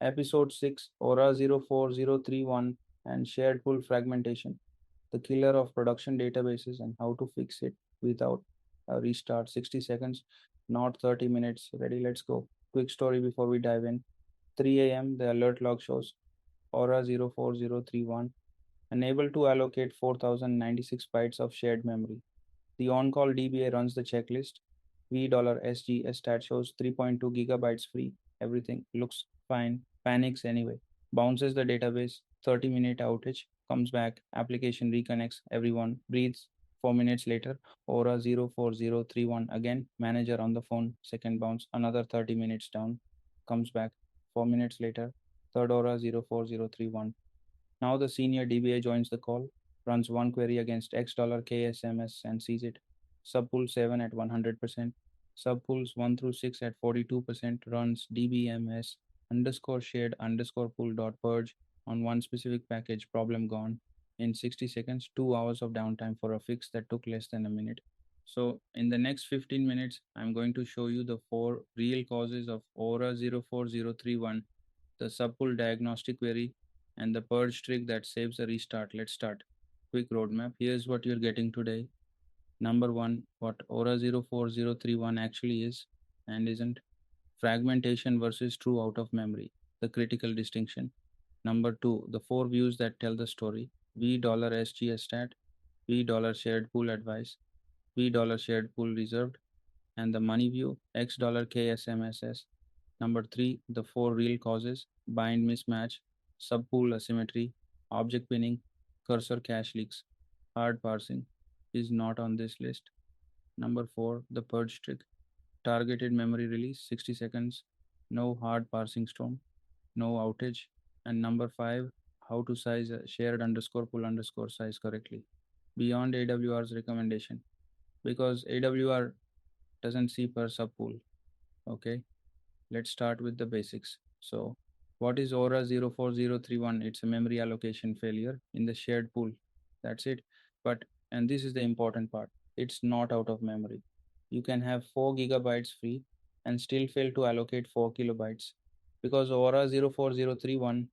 Episode 6 ORA-04031 and Shared Pool Fragmentation, the killer of production databases and how to fix it without a restart. 60 seconds, not 30 minutes. Ready, let's go. Quick story before we dive in. 3 a.m., the alert log shows ORA-04031 unable to allocate 4096 bytes of shared memory. The on-call DBA runs the checklist. V$SG stat shows 3.2 gigabytes free. Everything looks fine. Panics anyway. Bounces the database. 30-minute outage. Comes back. Application reconnects. Everyone breathes. 4 minutes later, ORA-04031 again. Manager on the phone. Second bounce. Another 30 minutes down. Comes back. 4 minutes later. Third ORA-04031. Now the senior DBA joins the call, runs one query against $X ksms and sees it. Subpool 7 at 100%, subpools 1 through 6 at 42%, runs DBMS underscore shared underscore pool dot purge on one specific package, problem gone. In 60 seconds, 2 hours of downtime for a fix that took less than a minute. So in the next 15 minutes, I'm going to show you the 4 real causes of ORA-04031, the subpool diagnostic query, and the purge trick that saves a restart. Let's start. Quick roadmap. Here's what you're getting today. Number one, what ORA-04031 actually is and isn't. Fragmentation versus true out of memory, the critical distinction. Number two, the 4 views that tell the story. V$SG stat, V$ shared pool advice, V$ shared pool reserved, and the money view, X$ ksmss. Number three, the 4 real causes: bind mismatch, subpool asymmetry, object pinning, cursor cache leaks. Hard parsing is not on this list. Number 4, the purge trick, targeted memory release, 60 seconds, no hard parsing storm, no outage. And number 5, how to size a shared underscore pool underscore size correctly, beyond AWR's recommendation, because AWR doesn't see per subpool. Okay, let's start with the basics. So, what is ORA-04031? It's a memory allocation failure in the shared pool. That's it. But, and this is the important part, it's not out of memory. You can have 4 gigabytes free and still fail to allocate 4 kilobytes because ORA-04031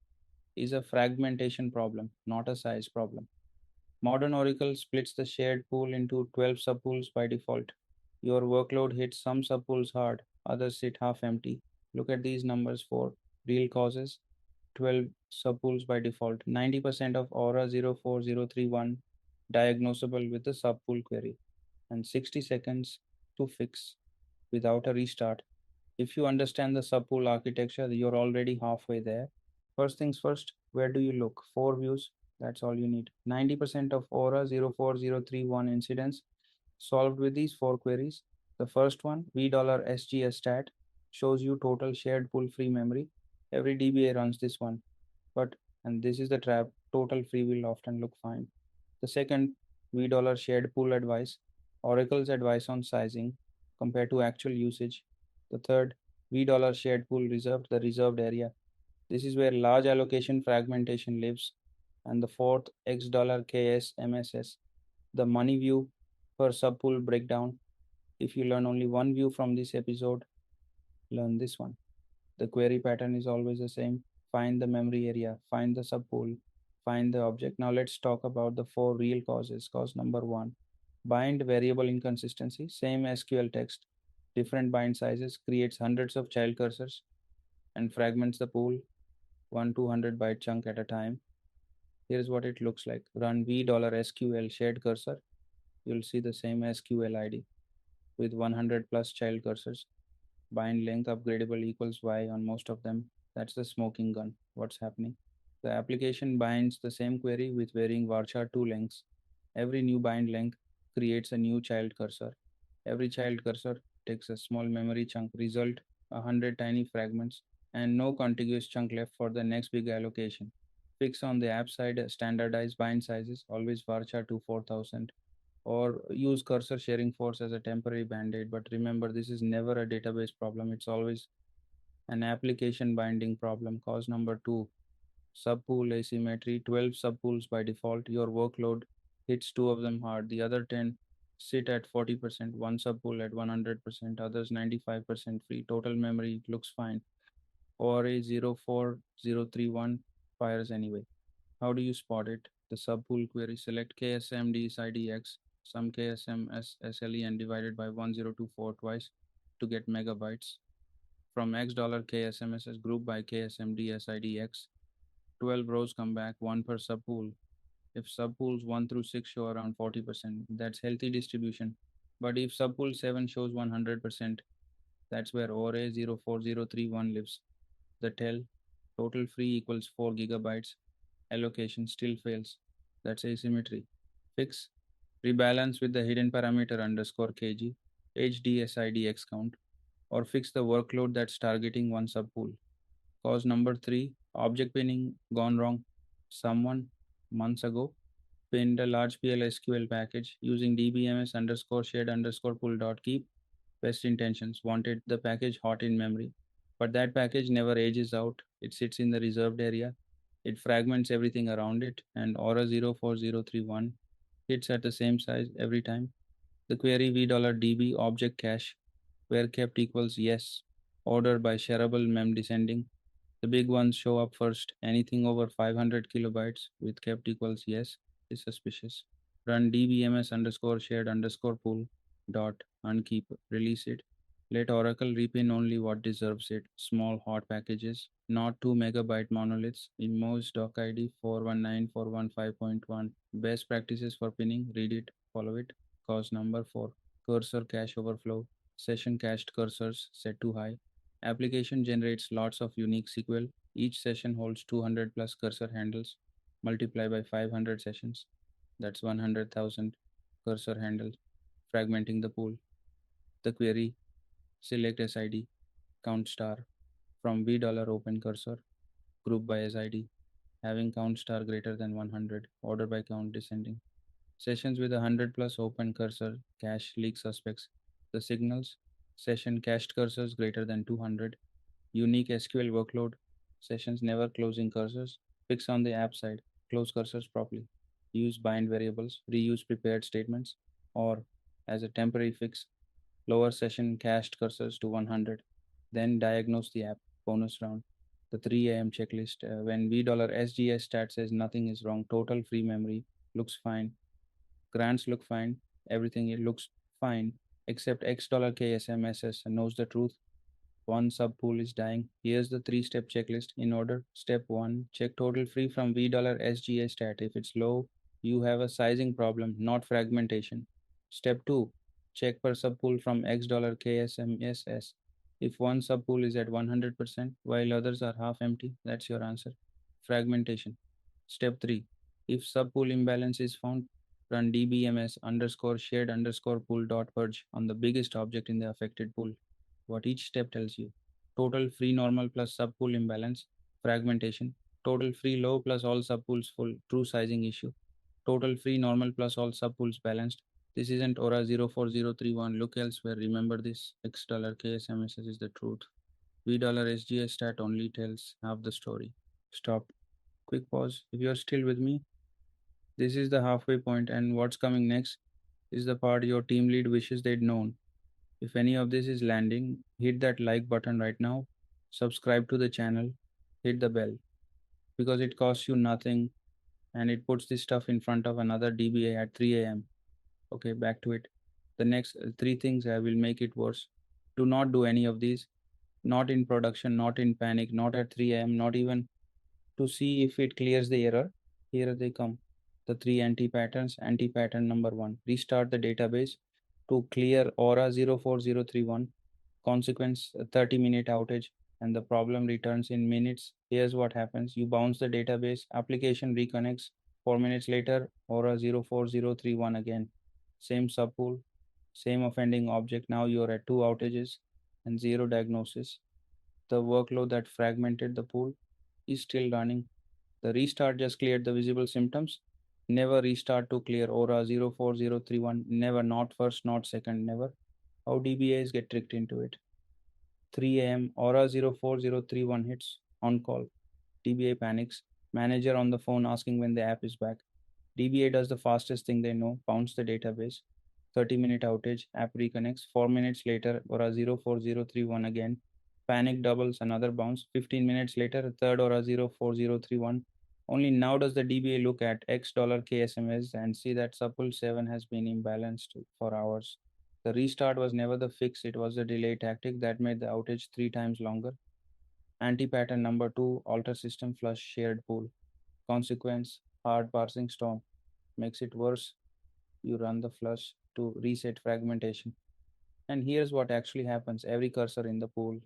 is a fragmentation problem, not a size problem. Modern Oracle splits the shared pool into 12 subpools by default. Your workload hits some subpools hard, others sit half empty. Look at these numbers for real causes: 12 subpools by default, 90% of ORA-04031 diagnosable with the subpool query, and 60 seconds to fix without a restart. If you understand the subpool architecture, you're already halfway there. First things first, where do you look? 4 views, that's all you need. 90% of ORA-04031 incidents solved with these 4 queries. The first one, V$SG stat, shows you total shared pool free memory. Every DBA runs this one. But, and this is the trap, total free will often look fine. The second, V$ shared pool advice, Oracle's advice on sizing compared to actual usage. The third, V$ shared pool reserved, the reserved area. This is where large allocation fragmentation lives. And the fourth, X$ ksmss, the money view per subpool breakdown. If you learn only one view from this episode, learn this one. The query pattern is always the same. Find the memory area, find the subpool, find the object. Now let's talk about the 4 real causes. Cause number 1, bind variable inconsistency. Same SQL text, different bind sizes, creates hundreds of child cursors and fragments the pool 1 200 byte chunk at a time. Here's what it looks like. Run V$SQL shared cursor. You'll see the same SQL ID with 100 plus child cursors. Bind length upgradable equals Y on most of them. That's the smoking gun. What's happening? The application binds the same query with varying varchar 2 lengths. Every new bind length creates a new child cursor. Every child cursor takes a small memory chunk. Result 100 tiny fragments and no contiguous chunk left for the next big allocation. Fix on the app side, standardized bind sizes, always varchar to 4000, or use cursor sharing force as a temporary band-aid. But remember, this is never a database problem, it's always an application binding problem. Cause number 2, subpool asymmetry. 12 subpools by default, your workload hits 2 of them hard, the other 10 sit at 40%, one subpool at 100%, others 95% free. Total memory looks fine. ORA-04031 fires anyway. How do you spot it? The subpool query, select ksmdsidx, sum ksmss and divided by 1024 twice to get megabytes. From x $ksmss group by ksmdsidx, 12 rows come back, 1 per subpool. If subpools 1 through 6 show around 40%, that's healthy distribution. But if subpool 7 shows 100%, that's where ORA-04031 lives. The tell, total free equals 4 gigabytes, allocation still fails. That's asymmetry. Fix, rebalance with the hidden parameter underscore kg, HDSIDX count, or fix the workload that's targeting one subpool. Cause number 3, object pinning gone wrong. Someone, months ago, pinned a large PLSQL package using DBMS underscore shared underscore pull dot keep. Best intentions, wanted the package hot in memory. But that package never ages out. It sits in the reserved area. It fragments everything around it, and ORA-04031 hits at the same size every time. The query $DB object cache where kept equals yes, ordered by shareable mem descending. The big ones show up first. Anything over 500 kilobytes with kept equals yes is suspicious. Run dbms underscore shared underscore pool dot unkeep, release it. Let Oracle repin only what deserves it. Small hot packages, not 2 megabyte monoliths. Immos doc ID 419415.1. Best practices for pinning. Read it, follow it. Cause number 4. Cursor cache overflow. Session cached cursors set too high. Application generates lots of unique SQL. Each session holds 200 plus cursor handles. Multiply by 500 sessions. That's 100,000 cursor handles, fragmenting the pool. The query, select SID, count star from $open cursor, group by SID, having count star greater than 100, order by count descending. Sessions with 100 plus open cursor, cache leak suspects. The signals, session cached cursors greater than 200, unique SQL workload, sessions never closing cursors, fix on the app side, close cursors properly, use bind variables, reuse prepared statements, or as a temporary fix, lower session cached cursors to 100, then diagnose the app. Bonus round. The 3 AM checklist. When $SGS stat says nothing is wrong, total free memory looks fine, grants look fine, everything it looks fine, except X $KSMSS knows the truth. One subpool is dying. Here's the 3-step checklist in order. Step 1, check total free from $SGA stat. If it's low, you have a sizing problem, not fragmentation. Step 2, check per subpool from X $KSMSS. If one subpool is at 100% while others are half empty, that's your answer. Fragmentation. Step 3, if subpool imbalance is found, run dbms underscore shared underscore pool dot purge on the biggest object in the affected pool. What each step tells you: total free normal plus subpool imbalance, fragmentation, total free low plus all subpools full, true sizing issue, total free normal plus all subpools balanced. This isn't ORA-04031. Look elsewhere. Remember this. X $KSMSS is the truth. $SGS stat only tells half the story. Stop. Quick pause. If you're still with me, this is the halfway point, and what's coming next is the part your team lead wishes they'd known. If any of this is landing, hit that like button right now, subscribe to the channel, hit the bell, because it costs you nothing and it puts this stuff in front of another DBA at 3 a.m. Okay, back to it. The next 3 things I will make it worse. Do not do any of these. Not in production, not in panic, not at 3 a.m., not even to see if it clears the error. Here they come. The 3 anti-patterns. Anti-pattern number 1. Restart the database to clear ORA-04031. Consequence, a 30-minute outage, and the problem returns in minutes. Here's what happens. You bounce the database, application reconnects. 4 minutes later, ORA-04031 again. Same subpool, same offending object. Now you're at 2 outages and 0 diagnosis. The workload that fragmented the pool is still running. The restart just cleared the visible symptoms. Never restart to clear ORA-04031. Never, not first, not second, never. How DBAs get tricked into it. 3 a.m. ORA-04031 hits. On call. DBA panics. Manager on the phone asking when the app is back. DBA does the fastest thing they know, bounce the database. 30-minute outage, app reconnects. 4 minutes later, ORA-04031 again. Panic doubles, another bounce. 15 minutes later, a third ORA-04031. Only now does the DBA look at X dollar ksms and see that subpool 7 has been imbalanced for hours. The restart was never the fix, it was the delay tactic that made the outage 3 times longer. Anti-pattern number 2, alter system flush shared pool. Consequence, hard parsing storm. Makes it worse, you run the flush to reset fragmentation. And here's what actually happens. Every cursor in the pool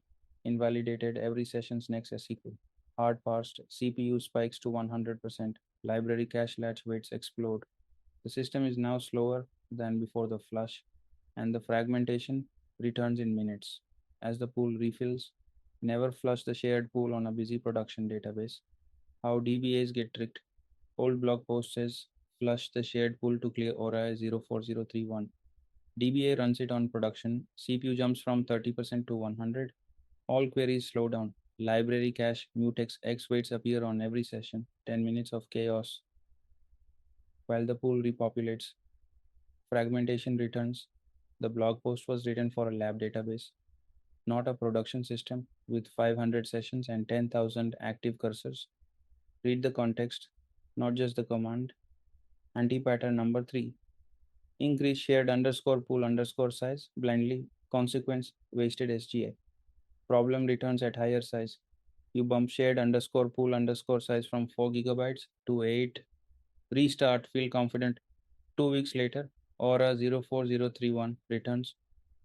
invalidated every session's next SQL. Hard parsed, CPU spikes to 100%, library cache latch weights explode. The system is now slower than before the flush, and the fragmentation returns in minutes. As the pool refills, never flush the shared pool on a busy production database. How DBAs get tricked. Old blog post says flush the shared pool to clear ORA-04031. DBA runs it on production. CPU jumps from 30% to 100. All queries slow down. Library cache, mutex, X weights appear on every session. 10 minutes of chaos. While the pool repopulates, fragmentation returns. The blog post was written for a lab database, not a production system with 500 sessions and 10,000 active cursors. Read the context, not just the command. Anti pattern number 3. Increase shared underscore pool underscore size blindly. Consequence, wasted SGA. Problem returns at higher size. You bump shared underscore pool underscore size from 4 gigabytes to 8. Restart, feel confident. 2 weeks later, ORA-04031 returns.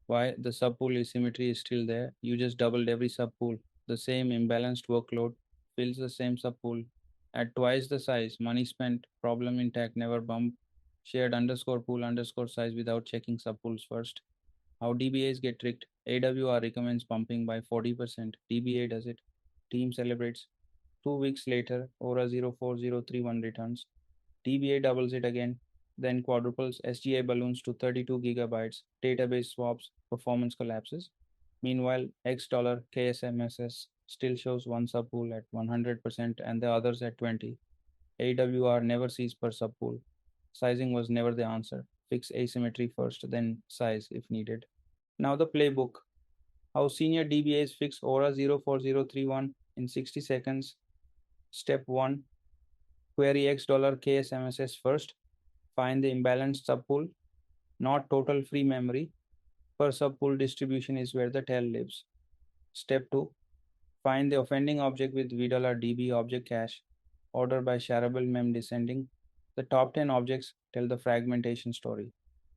Why? The subpool asymmetry is still there. You just doubled every subpool. The same imbalanced workload fills the same subpool at twice the size. Money spent, problem intact, never bump. Shared underscore pool underscore size without checking subpools first. How DBAs get tricked. AWR recommends pumping by 40%. DBA does it. Team celebrates. 2 weeks later, ORA-04031 returns. DBA doubles it again, then quadruples. SGA balloons to 32 gigabytes. Database swaps. Performance collapses. Meanwhile, X dollar ksmss still shows one subpool at 100% and the others at 20. AWR never sees per subpool. Sizing was never the answer. Fix asymmetry first, then size if needed. Now the playbook. How senior DBAs fix ORA-04031 in 60 seconds. Step 1. Query X dollar ksmss first. Find the imbalanced subpool, not total free memory. Per subpool distribution is where the tail lives. Step 2. Find the offending object with $DB object cache. Order by shareable mem descending. The top 10 objects tell the fragmentation story.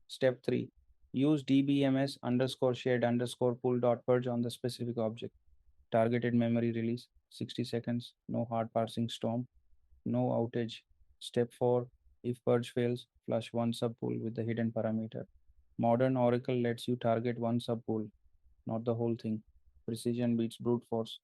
Step 3. Use DBMS underscore shared underscore pool dot purge on the specific object. Targeted memory release, 60 seconds, no hard parsing storm, no outage. Step 4. If purge fails, flush one subpool with the hidden parameter. Modern Oracle lets you target one subpool, not the whole thing. Precision beats brute force.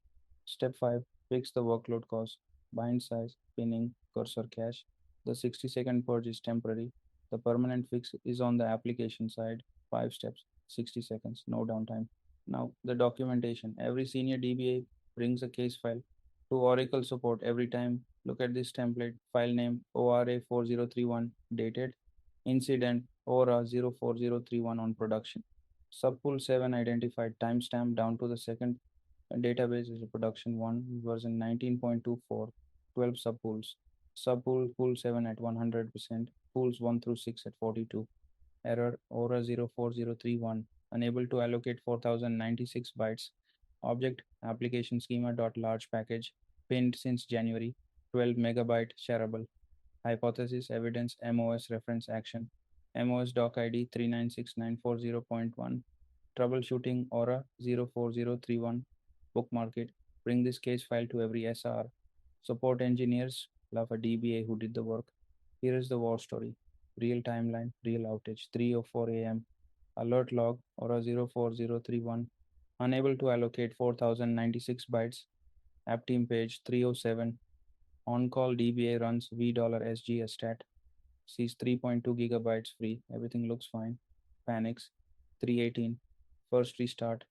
Step 5. Fix the workload cause. Bind size, pinning, cursor cache. The 60-second purge is temporary. The permanent fix is on the application side. 5 steps, 60 seconds, no downtime. Now, the documentation. Every senior DBA brings a case file to Oracle support every time. Look at this template. File name ORA-4031, dated. Incident ORA-04031 on production. Subpool 7 identified, timestamp down to the second. Database is a production 1, version 19.24, 12 subpools. Subpool pool 7 at 100%, pools 1 through 6 at 42. Error ORA-04031, unable to allocate 4096 bytes. Object application schema dot large package, pinned since January, 12 megabyte shareable. Hypothesis evidence MOS reference action. MOS doc ID 396940.1. Troubleshooting ORA-04031. Bookmark it. Bring this case file to every SR. Support engineers love a DBA who did the work. Here is the war story. Real timeline, real outage, 3:04 a.m. Alert log ORA-04031. Unable to allocate 4096 bytes. App team page 307. On-call DBA runs $SG stat. Sees 3.2 gigabytes free. Everything looks fine. Panics. 318. First restart.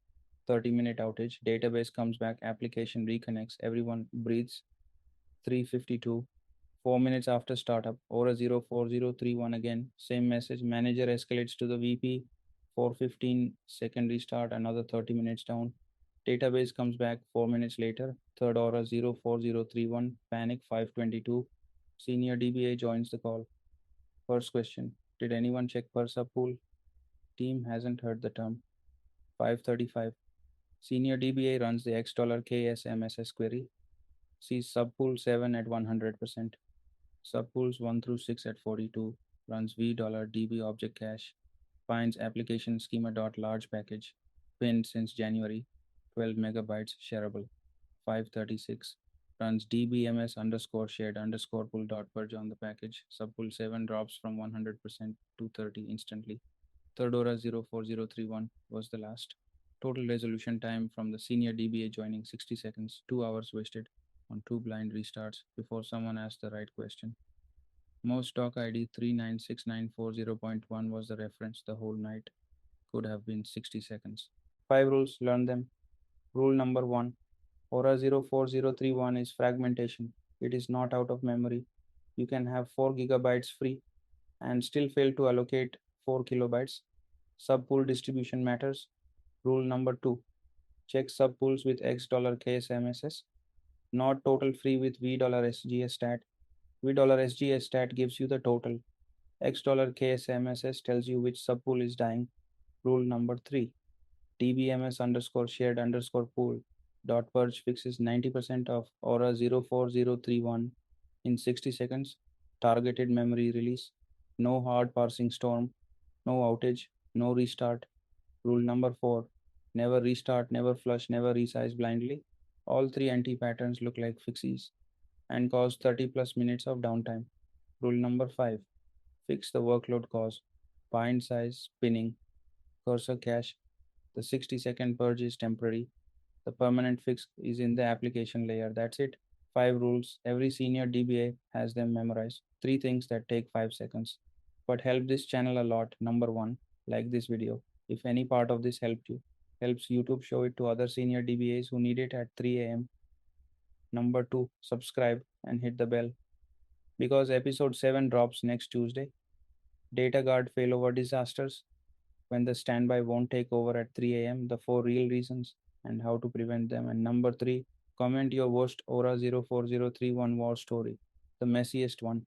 30-minute outage. Database comes back. Application reconnects. Everyone breathes. 352. 4 minutes after startup. ORA-04031 again. Same message. Manager escalates to the VP. 415. Second restart. Another 30 minutes down. Database comes back 4 minutes later. Third ORA 04031, panic 522. Senior DBA joins the call. First question: did anyone check per subpool? Team hasn't heard the term. 535. Senior DBA runs the $X ksmss query. Sees subpool 7 at 100%. Subpools 1 through 6 at 42. Runs $DB object cache. Finds application schema.large package. Pinned since January. 12 megabytes shareable. 536. Runs dbms underscore shared underscore pool dot purge on the package. Subpool 7 drops from 100% to 30 instantly. Third ORA-04031 was the last. Total resolution time from the senior DBA joining 60 seconds, 2 hours wasted on 2 blind restarts before someone asked the right question. Most doc ID 396940.1 was the reference the whole night. Could have been 60 seconds. 5 rules, learn them. Rule number 1: ORA-04031 is fragmentation. It is not out of memory. You can have 4 gigabytes free and still fail to allocate 4 kilobytes. Subpool distribution matters. Rule number 2: check subpools with $X ksmss, not total free with $sgstat. $sgstat gives you the total. $X ksmss tells you which subpool is dying. Rule number 3: dbms underscore shared underscore pool dot purge fixes 90% of ORA 04031 in 60 seconds. Targeted memory release. No hard parsing storm. No outage. No restart. Rule number 4: never restart, never flush, never resize blindly. All three anti patterns look like fixes and cause 30 plus minutes of downtime. Rule number 5: fix the workload cause. Bind size, pinning, cursor cache. The 60-second purge is temporary. The permanent fix is in the application layer. That's it. 5 rules. Every senior DBA has them memorized. 3 things that take 5 seconds but help this channel a lot. Number 1, like this video. If any part of this helps YouTube show it to other senior DBAs who need it at 3 a.m. Number 2, subscribe and hit the bell because episode 7 drops next Tuesday. Data guard failover disasters, when the standby won't take over at 3 a.m., the 4 real reasons and how to prevent them. And number 3, comment your worst ORA 04031 war story, the messiest one,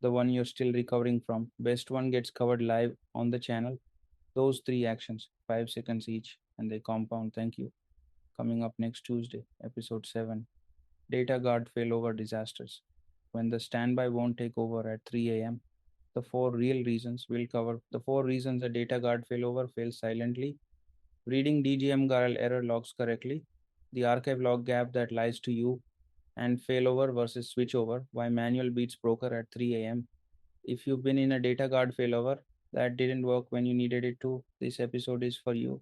the one you're still recovering from. Best one gets covered live on the channel. Those 3 actions, 5 seconds each, and they compound. Thank you. Coming up next Tuesday, episode 7, Data Guard Failover Disasters. When the standby won't take over at 3 a.m., the 4 real reasons we'll cover. The 4 reasons a data guard failover fails silently: reading DGM-GARL error logs correctly, the archive log gap that lies to you, and failover versus switchover, why manual beats broker at 3 a.m. If you've been in a data guard failover that didn't work when you needed it to, this episode is for you.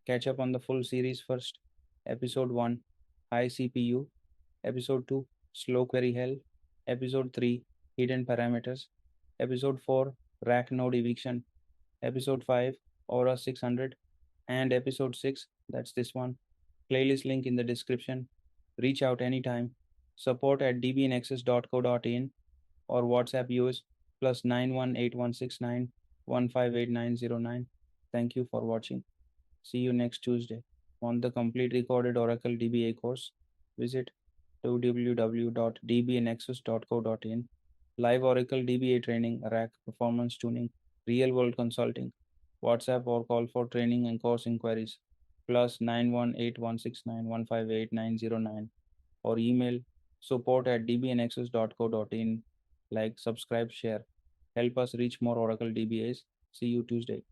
Catch up on the full series first. Episode 1, High CPU. Episode 2, Slow Query Hell. Episode 3, Hidden Parameters. Episode 4, Rack Node Eviction. Episode 5, Aura 600. And episode 6, that's this one. Playlist link in the description. Reach out anytime. Support at dbnexus.co.in or WhatsApp US +918169158909. Thank you for watching. See you next Tuesday. Want the complete recorded Oracle DBA course? Visit www.dbnexus.co.in. Live Oracle DBA training, rack performance tuning, real world consulting. WhatsApp or call for training and course inquiries +918169158909 or email support@dbnexus.co.in. Like, subscribe, share. Help us reach more Oracle DBAs. See you Tuesday.